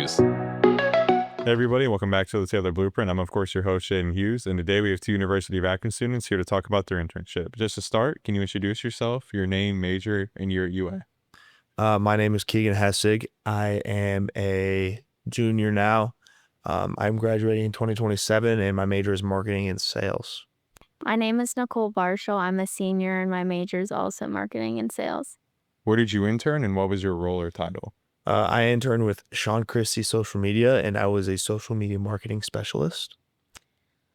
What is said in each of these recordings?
Hey everybody, welcome back to the Taylor Blueprint. I'm of course your host, Shaden Hughes, and today we have two University of Akron students here to talk about their internship. Just to start, can you introduce yourself, your name, major, and year at UA? My name is Keegan Haessig. I am a junior now. I'm graduating in 2027, and my major is marketing and sales. My name is Nicole. I'm a senior, and my major is also marketing and sales. Where did you intern, and what was your role or title? I interned with Sean Christie Social Media, and I was a social media marketing specialist.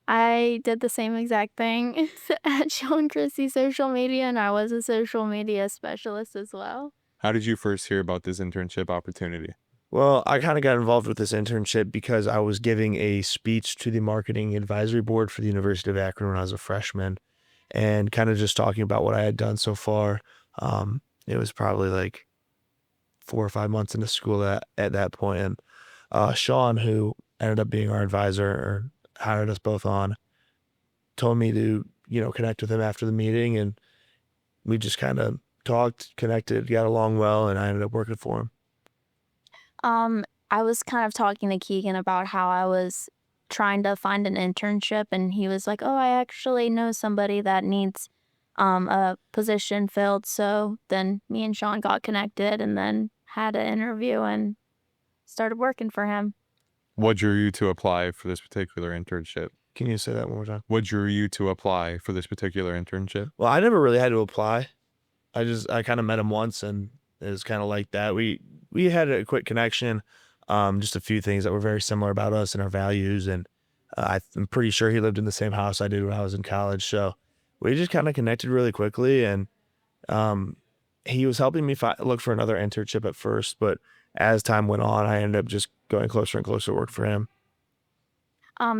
I did the same exact thing at Sean Christie Social Media, and I was a social media specialist as well. How did you first hear about this internship opportunity? Well, I kind of got involved with this internship because I was giving a speech to the marketing advisory board for the University of Akron when I was a freshman, and kind of just talking about what I had done so far. It was probably like 4 or 5 months into school at that point, and Sean, who ended up being our advisor or hired us both on, told me to connect with him after the meeting, and we just kind of talked, connected, got along well, and I ended up working for him. I was kind of talking to Keegan about how I was trying to find an internship, and he was like, "Oh, I actually know somebody that needs a position filled." So then me and Sean got connected, and then had an interview and started working for him. What drew you to apply for this particular internship? Can you say that one more time? What drew you to apply for this particular internship? Well, I never really had to apply. I kind of met him once, and it was kind of like that. We had a quick connection, just a few things that were very similar about us and our values, and I'm pretty sure he lived in the same house I did when I was in college. So we just kind of connected really quickly, and he was helping me look for another internship at first, but as time went on, I ended up just going closer and closer to work for him.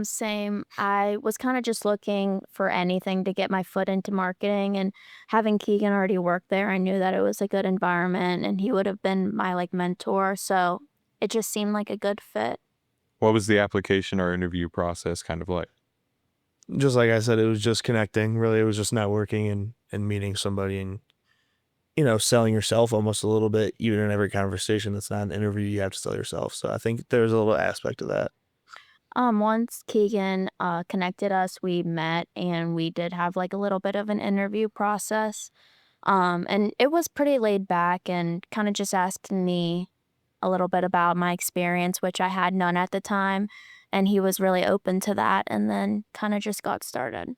Same. I was kind of just looking for anything to get my foot into marketing, and having Keegan already work there, I knew that it was a good environment and he would have been my mentor. So it just seemed like a good fit. What was the application or interview process kind of like? Just like I said, it was just connecting. Really, it was just networking and meeting somebody and selling yourself almost a little bit. Even in every conversation that's not an interview, you have to sell yourself. So I think there's a little aspect of that. Once Keegan connected us, we met and we did have a little bit of an interview process. And it was pretty laid back and kind of just asking me a little bit about my experience, which I had none at the time. And he was really open to that, and then kind of just got started.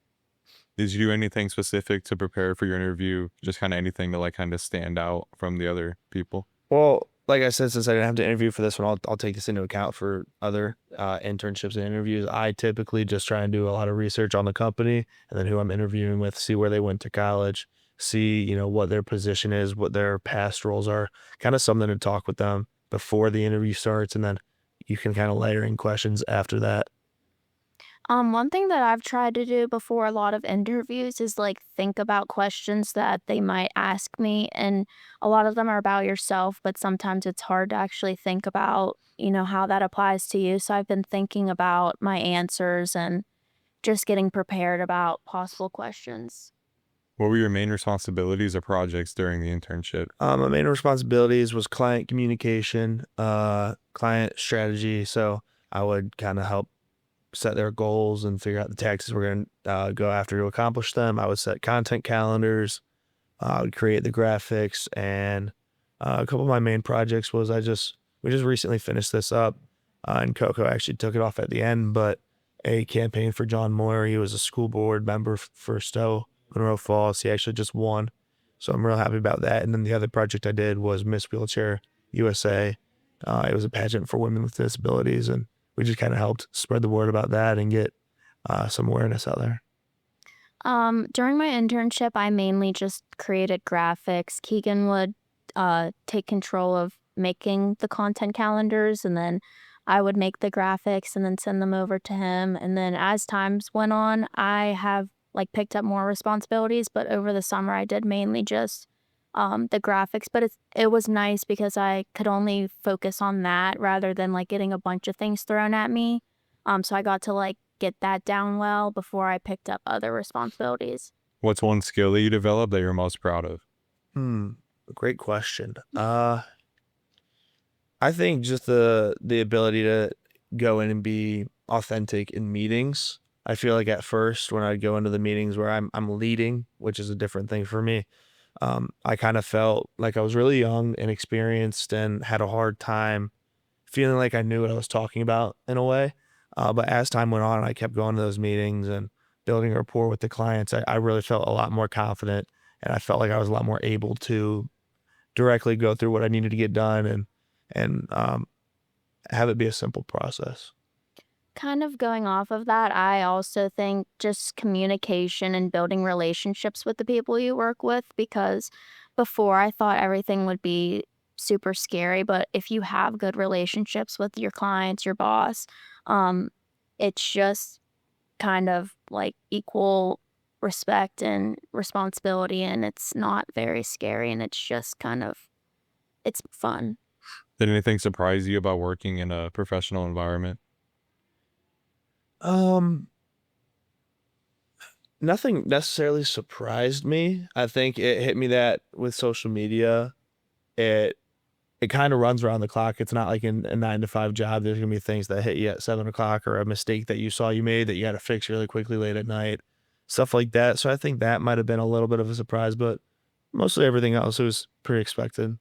Did you do anything specific to prepare for your interview? Just kind of anything to kind of stand out from the other people? Well, like I said, since I didn't have to interview for this one, I'll take this into account for other internships and interviews. I typically just try and do a lot of research on the company and then who I'm interviewing with, see where they went to college, see what their position is, what their past roles are, kind of something to talk with them before the interview starts, and then you can kind of layer in questions after that. One thing that I've tried to do before a lot of interviews is think about questions that they might ask me. And a lot of them are about yourself, but sometimes it's hard to actually think about, how that applies to you. So I've been thinking about my answers and just getting prepared about possible questions. What were your main responsibilities or projects during the internship? My main responsibilities was client communication, client strategy. So I would kind of help set their goals and figure out the tactics we're going to go after to accomplish them. I would set content calendars. I would create the graphics, and a couple of my main projects was we just recently finished this up, and Coco actually took it off at the end, but a campaign for John Moyer. He was a school board member for Stowe, Monroe Falls. He actually just won. So I'm real happy about that. And then the other project I did was Miss Wheelchair USA. It was a pageant for women with disabilities, and we just kind of helped spread the word about that and get some awareness out there. During my internship, I mainly just created graphics. Keegan would take control of making the content calendars, and then I would make the graphics and then send them over to him. And then as times went on, I have picked up more responsibilities, but over the summer I did mainly just the graphics. But it was nice because I could only focus on that rather than getting a bunch of things thrown at me. So I got to get that down well before I picked up other responsibilities. What's one skill that you developed that you're most proud of? Great question. I think just the ability to go in and be authentic in meetings. I feel like at first when I go into the meetings where I'm leading, which is a different thing for me, I kind of felt like I was really young and inexperienced and had a hard time feeling like I knew what I was talking about in a way. But as time went on, I kept going to those meetings and building a rapport with the clients. I really felt a lot more confident, and I felt like I was a lot more able to directly go through what I needed to get done and have it be a simple process. Kind of going off of that, I also think just communication and building relationships with the people you work with, because before I thought everything would be super scary, but if you have good relationships with your clients, your boss, um, it's just kind of like equal respect and responsibility, and it's not very scary, and it's just kind of it's fun. Did anything surprise you about working in a professional environment? Um, Nothing necessarily surprised me. I think it hit me that with social media, it it kind of runs around the clock. It's not like in a 9 to 5 job. There's gonna be things that hit you at 7 o'clock or a mistake that you saw you made that you got to fix really quickly late at night, stuff like that. So I think that might have been a little bit of a surprise, but mostly everything else was pretty expected.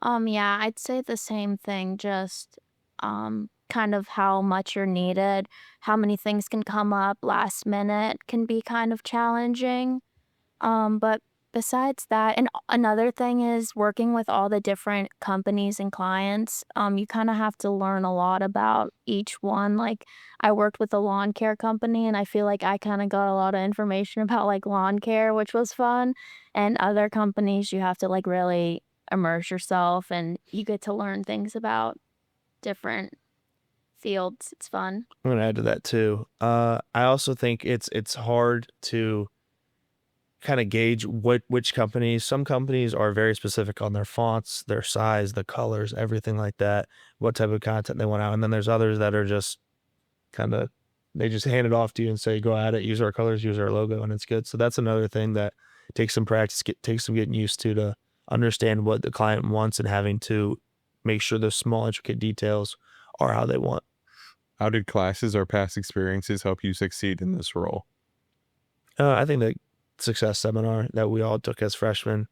Yeah, I'd say the same thing, just kind of how much you're needed, how many things can come up last minute can be kind of challenging. But besides that, and another thing is working with all the different companies and clients, you kind of have to learn a lot about each one. Like I worked with a lawn care company and I feel like I kind of got a lot of information about like lawn care, which was fun. And other companies you have to like really immerse yourself and you get to learn things about different fields. It's fun. I'm gonna add to that too. I also think it's hard to kind of gauge which companies. Some companies are very specific on their fonts, their size, the colors, everything like that, what type of content they want out. And then there's others that are just kind of they just hand it off to you and say, go at it, use our colors, use our logo, and it's good. So that's another thing that takes some practice, takes some getting used to understand what the client wants and having to make sure those small intricate details are how they want. How did classes or past experiences help you succeed in this role? I think the success seminar that we all took as freshmen,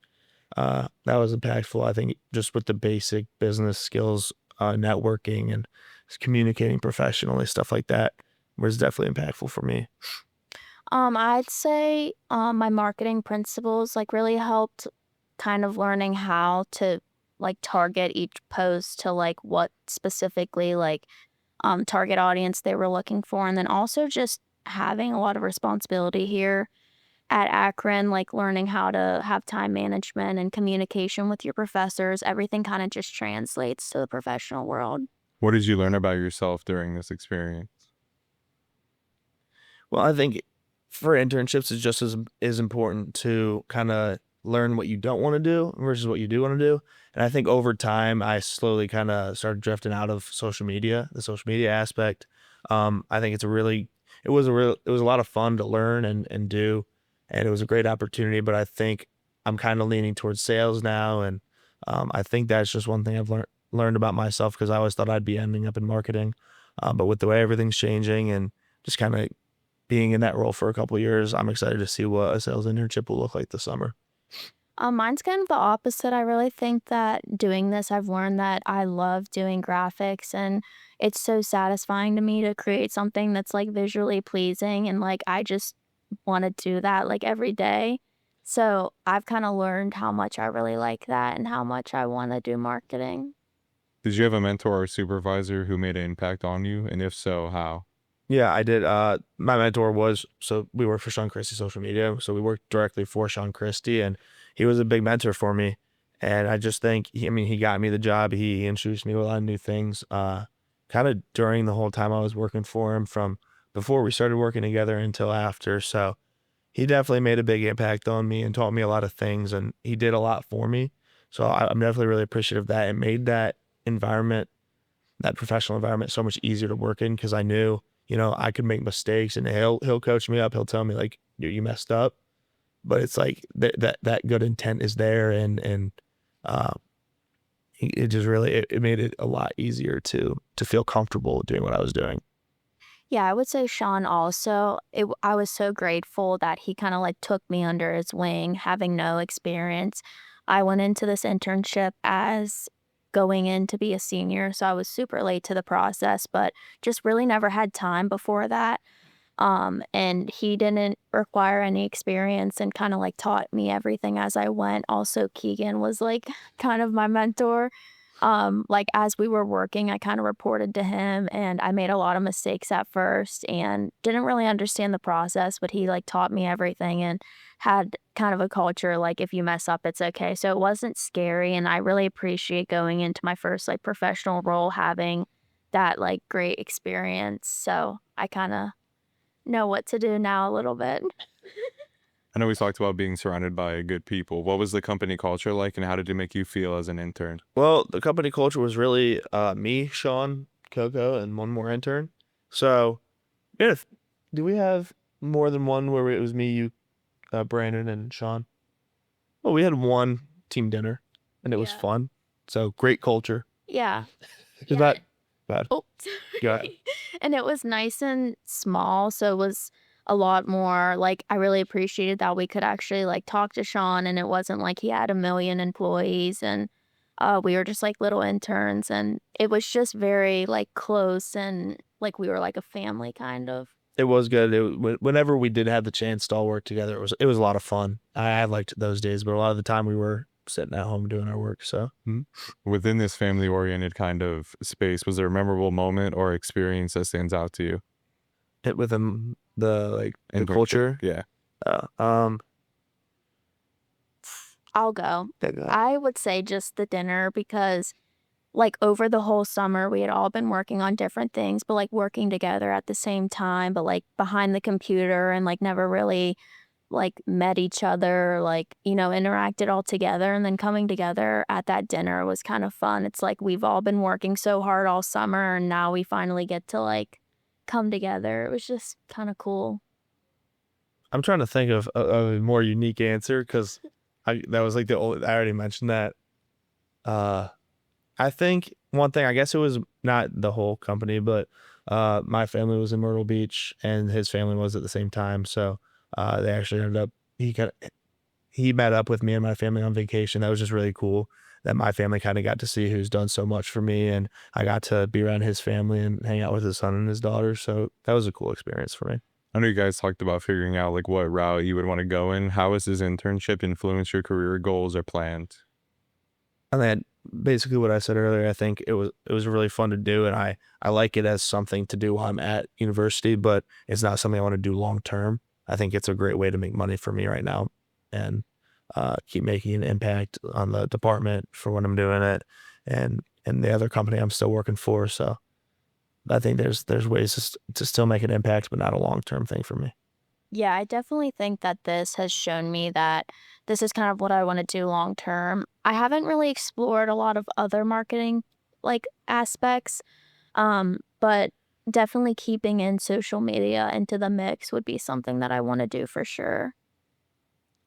that was impactful. I think just with the basic business skills, networking and just communicating professionally, stuff like that was definitely impactful for me. I'd say my marketing principles like really helped kind of learning how to like target each post to like what specifically like target audience they were looking for, and then also just having a lot of responsibility here at Akron, like learning how to have time management and communication with your professors. Everything kind of just translates to the professional world. What did you learn about yourself during this experience? Well, I think for internships, it's just as important to kind of learn what you don't want to do versus what you do want to do. And I think over time, I slowly kind of started drifting out of social media, the social media aspect. I think it was a lot of fun to learn and do, and it was a great opportunity. But I think I'm kind of leaning towards sales now, and I think that's just one thing I've learned about myself because I always thought I'd be ending up in marketing, but with the way everything's changing and just kind of being in that role for a couple of years, I'm excited to see what a sales internship will look like this summer. Mine's kind of the opposite. I really think that doing this, I've learned that I love doing graphics, and it's so satisfying to me to create something that's like visually pleasing. And like, I just want to do that like every day. So I've kind of learned how much I really like that and how much I want to do marketing. Did you have a mentor or supervisor who made an impact on you? And if so, how? Yeah, I did. My mentor was so we worked for Sean Christie social media, so we worked directly for Sean Christie, and he was a big mentor for me. And I just think, I mean, he got me the job. He introduced me to a lot of new things. Kind of during the whole time I was working for him, from before we started working together until after. So he definitely made a big impact on me and taught me a lot of things, and he did a lot for me. So I'm definitely really appreciative of that. It made environment, that professional environment, so much easier to work in because I knew, I could make mistakes and he'll coach me up. He'll tell me like, you messed up, but it's like that good intent is there, and uh, it just really it made it a lot easier to feel comfortable doing what I was doing. Yeah, I would say Sean also. I was so grateful that he kind of like took me under his wing, having no experience. I went into this internship as going in to be a senior, so I was super late to the process, but just really never had time before that. And he didn't require any experience and kind of like taught me everything as I went. Also, Keegan was like kind of my mentor. Like as we were working, I kind of reported to him and I made a lot of mistakes at first and didn't really understand the process, but he like taught me everything and had kind of a culture like if you mess up, it's okay. So it wasn't scary. And I really appreciate going into my first like professional role having that like great experience. So I kind of know what to do now a little bit. I know we talked about being surrounded by good people. What was the company culture like, and how did it make you feel as an intern? Well, the company culture was really me, Sean, Coco, and one more intern. So, yeah, do we have more than one where it was me, you, Brandon, and Sean? Well, we had one team dinner, and it was Yeah. fun. So great culture. Yeah. It's Yeah. not bad. Oh, Go ahead. sorry. And it was nice and small, so it was a lot more like I really appreciated that we could actually like talk to Sean and it wasn't like he had a million employees and we were just like little interns and it was just very like close and like we were like a family kind of. It was good. Whenever we did have the chance to all work together, it was a lot of fun. I liked those days, but a lot of the time we were sitting at home doing our work. So Within this family-oriented kind of space, was there a memorable moment or experience that stands out to you? within the Internship? culture, Yeah. I'll go. yeah, go ahead. I would say just the dinner because like over the whole summer we had all been working on different things but like working together at the same time but like behind the computer and like never really like met each other like interacted all together and then coming together at that dinner was kind of fun. It's like we've all been working so hard all summer and now we finally get to like come together. It was just kind of cool. I'm trying to think of a more unique answer because that was like I already mentioned that. I think one thing, I guess it was not the whole company, but my family was in Myrtle Beach and his family was at the same time. So they actually ended up, he met up with me and my family on vacation. That was just really cool that my family kind of got to see who's done so much for me. And I got to be around his family and hang out with his son and his daughter. So that was a cool experience for me. I know you guys talked about figuring out like what route you would want to go in. How has this internship influenced your career goals or plans? And then basically what I said earlier, I think it was really fun to do, and I like it as something to do while I'm at university, but it's not something I want to do long term. I think it's a great way to make money for me right now, and keep making an impact on the department for when I'm doing it, and the other company I'm still working for. So I think there's ways to still make an impact, but not a long term thing for me. Yeah, I definitely think that this has shown me that this is kind of what I want to do long term. I haven't really explored a lot of other marketing like aspects, but definitely keeping in social media into the mix would be something that I want to do for sure.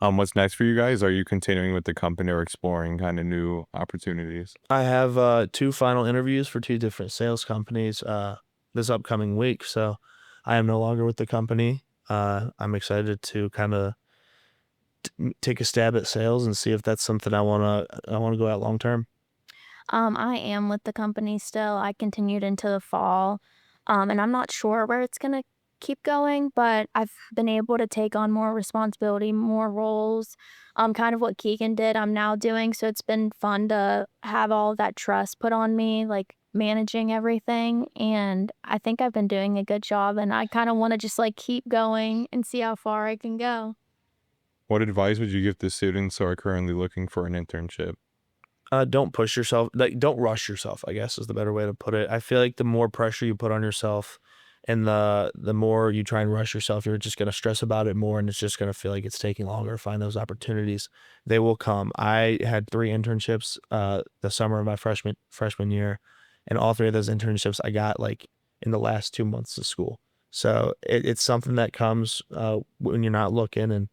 What's next for you guys? Are you continuing with the company or exploring kind of new opportunities? I have 2 final interviews for 2 different sales companies this upcoming week, so I am no longer with the company. I'm excited to kind of take a stab at sales and see if that's something I wanna go at long term. I am with the company still. I continued into the fall, and I'm not sure where it's gonna keep going, but I've been able to take on more responsibility, more roles, kind of what Keegan did, I'm now doing. So it's been fun to have all of that trust put on me, like managing everything. And I think I've been doing a good job, and I kind of want to just like keep going and see how far I can go. What advice would you give to students who are currently looking for an internship? Don't push yourself, like don't rush yourself, I guess is the better way to put it. I feel like the more pressure you put on yourself and the more you try and rush yourself, you're just gonna stress about it more and it's just gonna feel like it's taking longer to find those opportunities. They will come. I had 3 internships the summer of my freshman year, and all 3 of those internships I got like in the last 2 months of school. So it's something that comes when you're not looking, and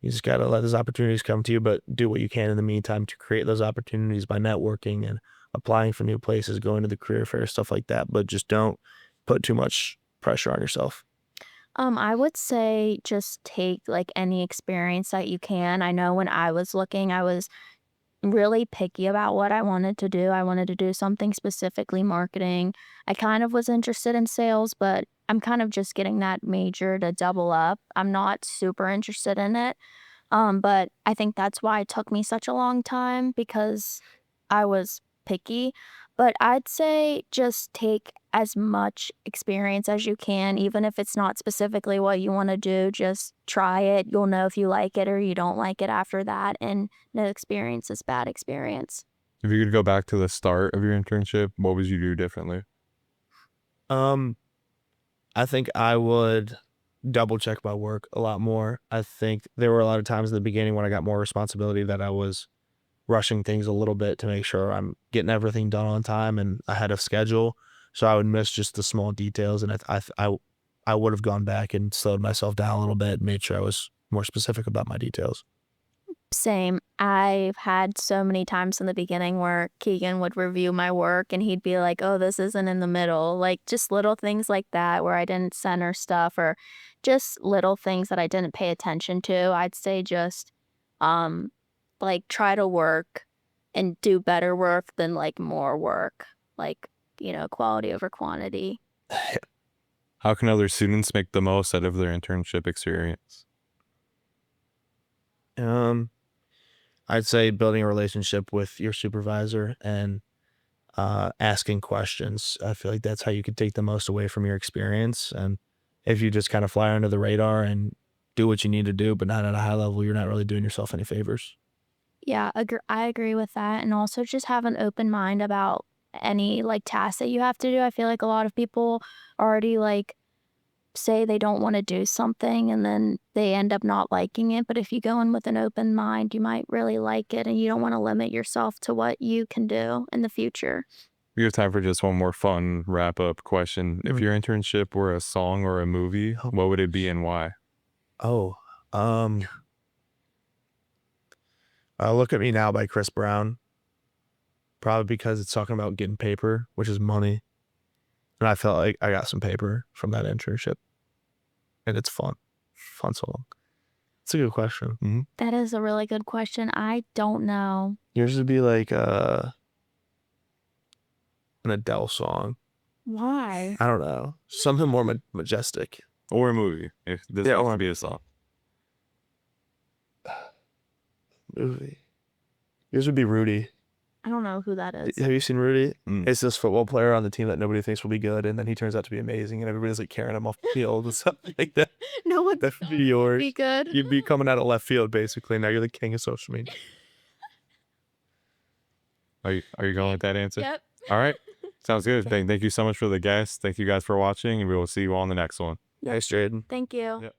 you just got to let those opportunities come to you, but do what you can in the meantime to create those opportunities by networking and applying for new places, going to the career fair, stuff like that. But just don't put too much pressure on yourself. I would say just take like any experience that you can. I know when I was looking, I was really picky about what I wanted to do. I wanted to do something specifically marketing. I kind of was interested in sales, but I'm kind of just getting that major to double up. I'm not super interested in it. But I think that's why it took me such a long time because I was picky. But I'd say just take as much experience as you can, even if it's not specifically what you want to do, just try it. You'll know if you like it or you don't like it after that. And no experience is bad experience. If you could go back to the start of your internship, what would you do differently? I think I would double check my work a lot more. I think there were a lot of times in the beginning when I got more responsibility that I was rushing things a little bit to make sure I'm getting everything done on time and ahead of schedule. So I would miss just the small details, and I would have gone back and slowed myself down a little bit and made sure I was more specific about my details. Same. I've had so many times in the beginning where Keegan would review my work and he'd be like, oh, this isn't in the middle. Like just little things like that where I didn't center stuff or just little things that I didn't pay attention to. I'd say just like try to work and do better work than like more work. Like, quality over quantity. How can other students make the most out of their internship experience? I'd say building a relationship with your supervisor and asking questions. I feel like that's how you can take the most away from your experience. And if you just kind of fly under the radar and do what you need to do, but not at a high level, you're not really doing yourself any favors. Yeah, I agree with that. And also just have an open mind about any like tasks that you have to do. I feel like a lot of people already like say they don't want to do something and then they end up not liking it. But if you go in with an open mind, you might really like it and you don't want to limit yourself to what you can do in the future. We have time for just one more fun wrap up question. If your internship were a song or a movie, what would it be and why? Look at Me Now by Chris Brown. Probably because it's talking about getting paper, which is money. And I felt like I got some paper from that internship. And it's fun. Fun song. It's a good question. Mm-hmm. That is a really good question. I don't know. Yours would be like an Adele song. Why? I don't know. Something more majestic. Or a movie, if this has to be a song. Movie. Yours would be Rudy. I don't know who that is. Have you seen Rudy? Mm. It's this football player on the team that nobody thinks will be good, and then he turns out to be amazing, and everybody's like carrying him off the field and something like that. No one That would be yours. be good. You'd be coming out of left field, basically. Now you're the king of social media. Are you going with that answer? Yep. All right. Sounds good. Thank you so much for the guests. Thank you guys for watching, and we will see you on the next one. Nice, Jaden. Thank you. Yep.